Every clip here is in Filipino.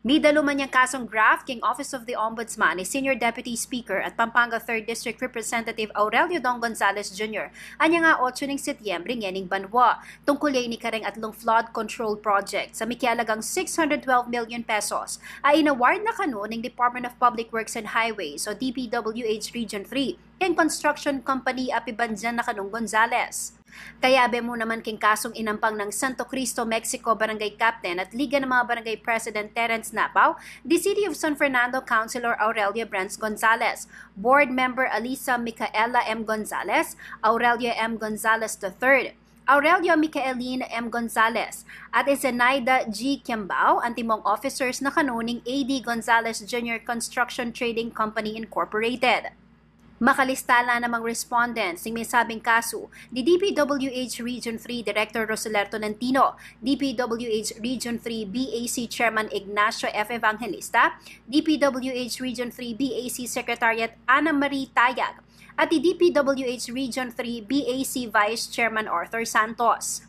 May daluman niyang kasong graft king Office of the Ombudsman ni Senior Deputy Speaker at Pampanga 3rd District Representative Aurelio Dong Gonzales Jr. Anya nga 8 ng Setyembre ngening banwa. Tungkol ni kareng atlong flood control project sa mikialagang 612 million pesos ay inaward na kanu ng Department of Public Works and Highways o DPWH Region 3 ken construction company apibanjan na kanong Gonzales. Kaya be mo naman king kasong inampang ng Santo Cristo, Mexico Barangay Captain at Liga ng mga Barangay President Terence Napaw, the City of San Fernando Councilor Aurelia Brands Gonzales, Board Member Alisa Micaela M. Gonzales, Aurelia M. Gonzales III, Aurelio Micaeline M. Gonzales, at Zenaida G. Kiambao, ang timong officers na kanuning AD Gonzales Jr. Construction Trading Company Incorporated. Makalistala namang respondents ng may sabing kaso ni DPWH Region 3 Director Roseler Tolentino, DPWH Region 3 BAC Chairman Ignacio F. Evangelista, DPWH Region 3 BAC Secretariat Ana Marie Tayag, at DPWH Region 3 BAC Vice Chairman Arthur Santos.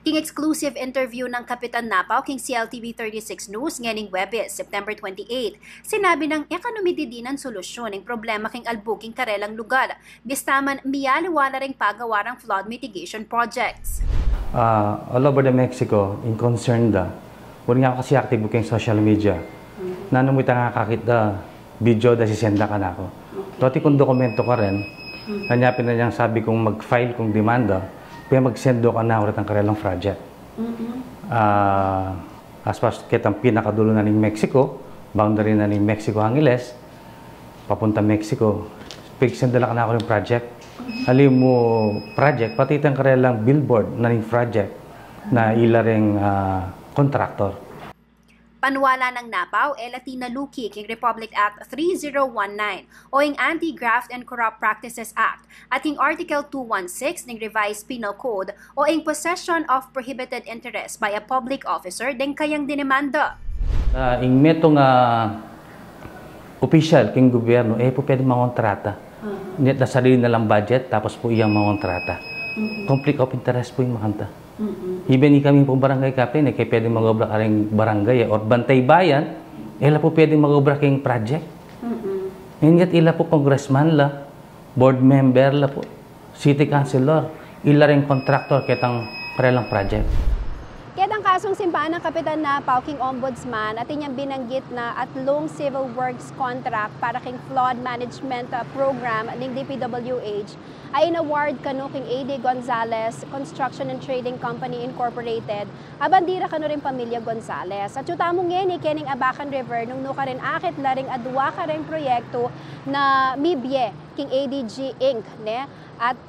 King exclusive interview ng Kapitan Napaw king CLTV 36 News nganing Webes, September 28. Sinabi ng ekonomiti din ang solusyon ng problema king albuking karelang lugar. Bistaman miyaliwala ring pagawarang flood mitigation projects. All over the Mexico, in concerned wala nga kasi active king social media. Nanumuita nga kakit video da sisenda ka na ako. Toti kung dokumento ka rin, kanyapin na niyang sabi kong mag-file kong demanda, kaya mag-sendo ka na ulit ang karelang project. As far as kitang pinakadulo na ng Mexico, boundary na ng Mexico Angeles, papunta Mexico, pag-send na ka na ako ng project. Halim mo project, pati itang karelang billboard na ng project na ilaring contractor. Panwala ng Napaw, Latina Luki king Republic Act 3019 o ing Anti-Graft and Corrupt Practices Act at ing Article 216 ng Revised Penal Code o ing Possession of Prohibited Interest by a Public Officer ding kayang dinemanda. Ing metong official king gobyerno, po pwede mangontrata. Net na sarili na lang budget, tapos po iyang mangontrata. Conflict of interest po yung makanta. Even kami po barangay captain, kaya pwede mag-obra ka rin barangay or bantay bayan, ila po pwede mag-obra kayong project. Ngayon ila po congressman la, board member la po, city councilor, ila rin contractor kitang karelang project. Kaya ang kasong simbahan ng Kapitan Napaw king Ombudsman at inyang binanggit na atlong civil works contract para king flood management program ng DPWH ay in-award kanu king AD Gonzales Construction and Trading Company Incorporated, abandira kanu rin pamilya Gonzales. At yung tamong ngeni kening Abacan River nung nuka rin akit laring adwa ka rin proyekto na mibye king ADG Inc. Ne? At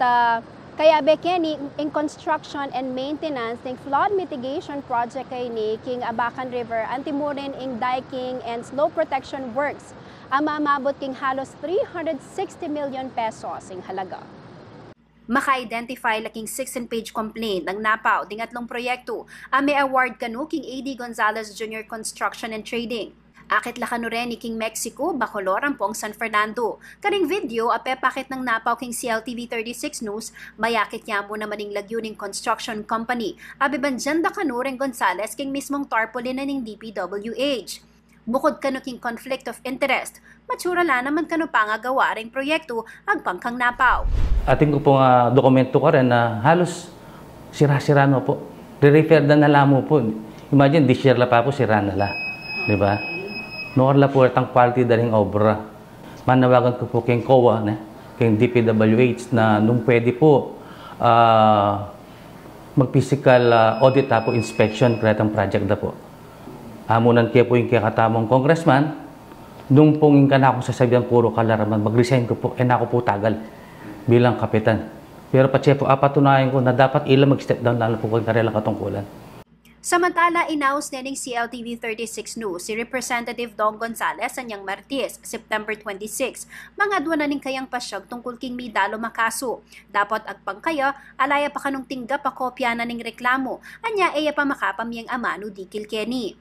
kaya bekeni in construction and maintenance ng flood mitigation project kay ni king Abacan River antimurin ing diking and slope protection works ang mamabot king halos 360 million pesos ing halaga. Maka-identify laking 16-page complaint ng Napaw ding atlong proyekto ang may award kanu king AD Gonzales Jr. Construction and Trading. Akit lakano rin ni King Mexico, Bacolor, Ampong, San Fernando. Karing video, apepakit ng Napaw king CLTV 36 News, mayakit niya mo naman ng Laguning Construction Company. Abibanjanda kanu rin Gonzales king mismong tarpaulin na ng DPWH. Bukod kanu king conflict of interest, matsura la naman kanu pangagawa ring proyekto agpang kang Napaw. Ating ko pong dokumento ka rin na halos sira-sira no po. Re-refer na nalamo po. Imagine, this year la pa po sira na la. Diba? Noon la po itang quality daling obra. Manawagan ko po kayong COA, kayong DPWH na nung pwede po mag-physical audit po, inspection kaya itong project na po. Hamunan kaya po yung kakatamong congressman, nung pong yung kanakong sasabihan puro kalaraman, mag-resign ko po, nako po tagal bilang kapitan. Pero patse po, patunayan ko na dapat ilang mag-step down lalo po kung karelang katungkulan. Samantala, inaus na ng CLTV 36 News si Representative Dong Gonzales anyang Martes, September 26. Mga adwa na ning kayang pasyag tungkol king midalo makaso. Dapat agpang kaya, alaya pa kanong tingga pa kopya na ning reklamo. Anya eya pa makapamiyang amano di kilkeni.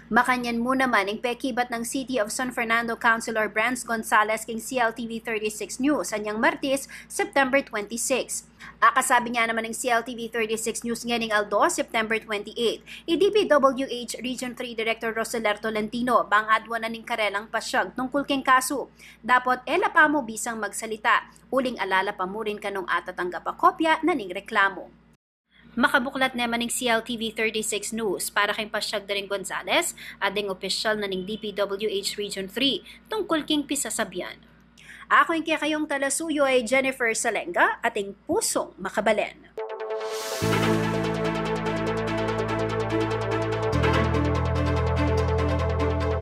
Makanyan mo naman ang pekibat ng City of San Fernando Councilor Brans Gonzales king CLTV 36 News anyang Martes, September 26. Akasabi nga naman ng CLTV 36 News nganing Aldo, September 28. DPWH Region 3 Director Roseler Tolentino bang adwa na ning karelang pasyag tungkol keng kaso. Dapat ela pa mo bisang magsalita, uling alala pa mo rin kanong atatanggap a kopya na ning reklamo. Makabuklat naman ng CLTV 36 News para kay Pasyag Daring Gonzales, ading opisyal na ng DPWH Region 3 tungkol king pisasabyan. Ako yung kayong talasuyo ay Jennifer Salenga, ating pusong makabalen.